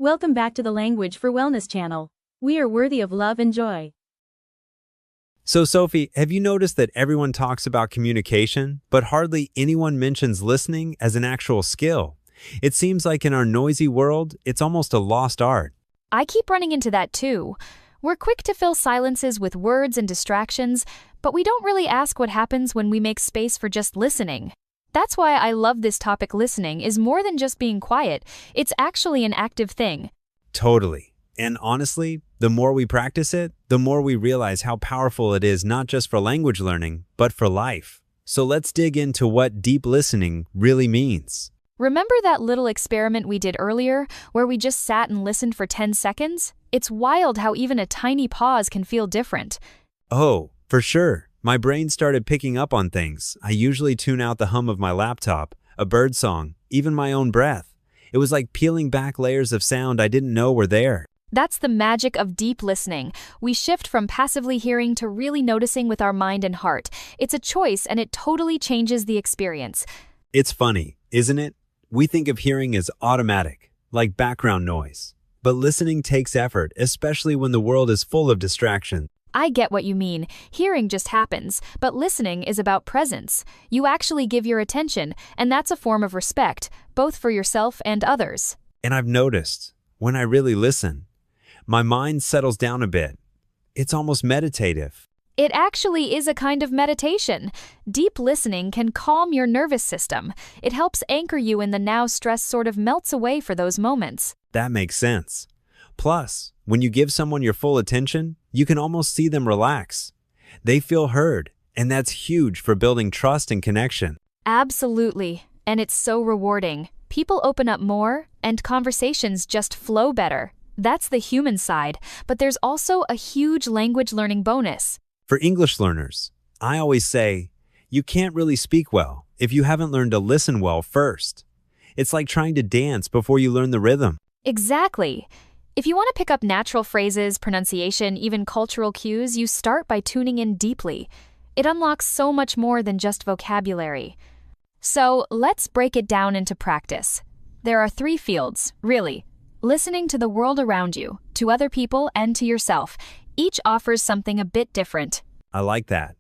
Welcome back to the Language for Wellness channel. We are worthy of love and joy. So, Sophie, have you noticed that everyone talks about communication, but hardly anyone mentions listening as an actual skill? It seems like in our noisy world, it's almost a lost art. I keep running into that too. We're quick to fill silences with words and distractions, but we don't really ask what happens when we make space for just listening. That's why I love this topic. Listening is more than just being quiet. It's actually an active thing. Totally. And honestly, the more we practice it, the more we realize how powerful it is not just for language learning, but for life. So let's dig into what deep listening really means. Remember that little experiment we did earlier, where we just sat and listened for 10 seconds? It's wild how even a tiny pause can feel different. Oh, for sure. My brain started picking up on things. I usually tune out the hum of my laptop, a bird song, even my own breath. It was like peeling back layers of sound I didn't know were there. That's the magic of deep listening. We shift from passively hearing to really noticing with our mind and heart. It's a choice, and it totally changes the experience. It's funny, isn't it? We think of hearing as automatic, like background noise. But listening takes effort, especially when the world is full of distraction. I get what you mean. Hearing just happens, but listening is about presence. You actually give your attention, and that's a form of respect, both for yourself and others. And I've noticed, when I really listen, my mind settles down a bit. It's almost meditative. It actually is a kind of meditation. Deep listening can calm your nervous system. It helps anchor you in the now. Stress sort of melts away for those moments. That makes sense. Plus, when you give someone your full attention, you can almost see them relax. They feel heard, and that's huge for building trust and connection. Absolutely, and it's so rewarding. People open up more, and conversations just flow better. That's the human side, but there's also a huge language learning bonus. For English learners, I always say, you can't really speak well if you haven't learned to listen well first. It's like trying to dance before you learn the rhythm. Exactly. If you want to pick up natural phrases, pronunciation, even cultural cues, you start by tuning in deeply. It unlocks so much more than just vocabulary. So let's break it down into practice. There are 3 fields, really. Listening to the world around you, to other people, and to yourself. Each offers something a bit different. I like that.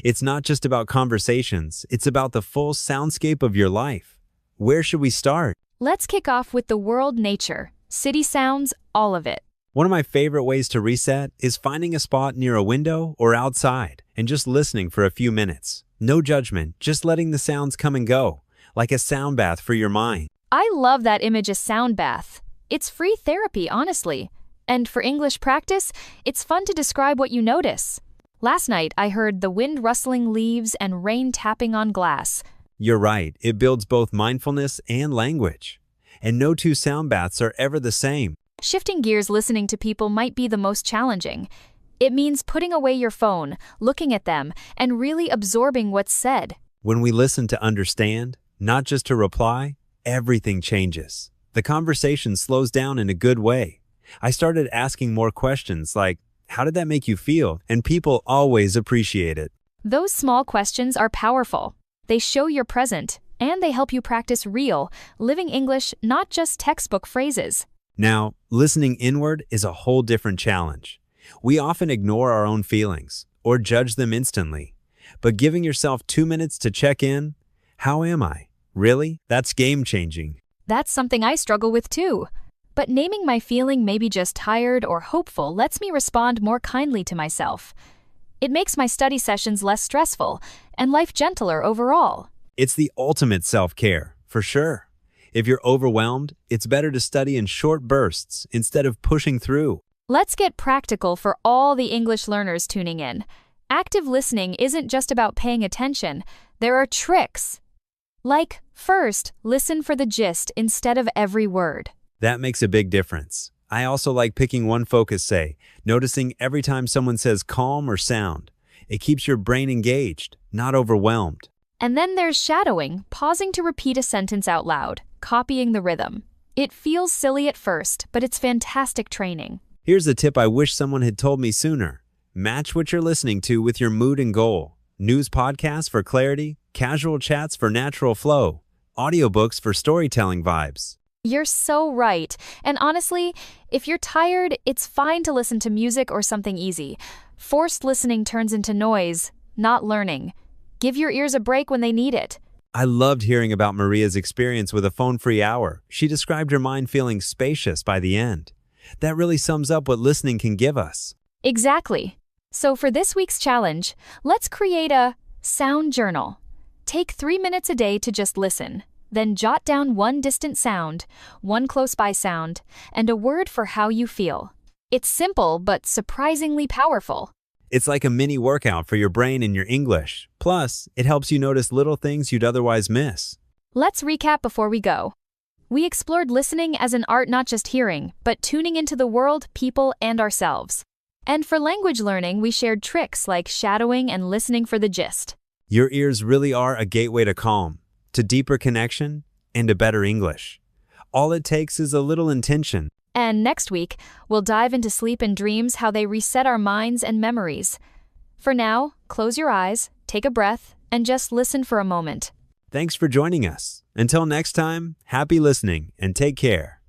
It's not just about conversations, it's about the full soundscape of your life. Where should we start? Let's kick off with the world nature. City sounds, all of it. One of my favorite ways to reset is finding a spot near a window or outside and just listening for a few minutes. No judgment, just letting the sounds come and go, like a sound bath for your mind. I love that image, a sound bath. It's free therapy, honestly. And for English practice, it's fun to describe what you notice. Last night, I heard the wind rustling leaves and rain tapping on glass. You're right, it builds both mindfulness and language. And no 2 sound baths are ever the same. Shifting gears, listening to people might be the most challenging. It means putting away your phone, looking at them, and really absorbing what's said. When we listen to understand, not just to reply, everything changes. The conversation slows down in a good way. I started asking more questions like, how did that make you feel? And people always appreciate it. Those small questions are powerful. They show you're present, and they help you practice real, living English, not just textbook phrases. Now, listening inward is a whole different challenge. We often ignore our own feelings or judge them instantly. But giving yourself 2 minutes to check in, how am I? Really? That's game-changing. That's something I struggle with too. But naming my feeling, maybe just tired or hopeful, lets me respond more kindly to myself. It makes my study sessions less stressful and life gentler overall. It's the ultimate self-care, for sure. If you're overwhelmed, it's better to study in short bursts instead of pushing through. Let's get practical for all the English learners tuning in. Active listening isn't just about paying attention. There are tricks. Like, first, listen for the gist instead of every word. That makes a big difference. I also like picking one focus, say, noticing every time someone says calm or sound. It keeps your brain engaged, not overwhelmed. And then there's shadowing, pausing to repeat a sentence out loud, copying the rhythm. It feels silly at first, but it's fantastic training. Here's a tip I wish someone had told me sooner. Match what you're listening to with your mood and goal. News podcasts for clarity, casual chats for natural flow, audiobooks for storytelling vibes. You're so right. And honestly, if you're tired, it's fine to listen to music or something easy. Forced listening turns into noise, not learning. Give your ears a break when they need it. I loved hearing about Maria's experience with a phone-free hour. She described her mind feeling spacious by the end. That really sums up what listening can give us. Exactly. So for this week's challenge, let's create a sound journal. Take 3 minutes a day to just listen. Then jot down one distant sound, one close-by sound, and a word for how you feel. It's simple but surprisingly powerful. It's like a mini workout for your brain and your English. Plus, it helps you notice little things you'd otherwise miss. Let's recap before we go. We explored listening as an art, not just hearing, but tuning into the world, people, and ourselves. And for language learning, we shared tricks like shadowing and listening for the gist. Your ears really are a gateway to calm, to deeper connection, and to better English. All it takes is a little intention. And next week, we'll dive into sleep and dreams, how they reset our minds and memories. For now, close your eyes, take a breath, and just listen for a moment. Thanks for joining us. Until next time, happy listening and take care.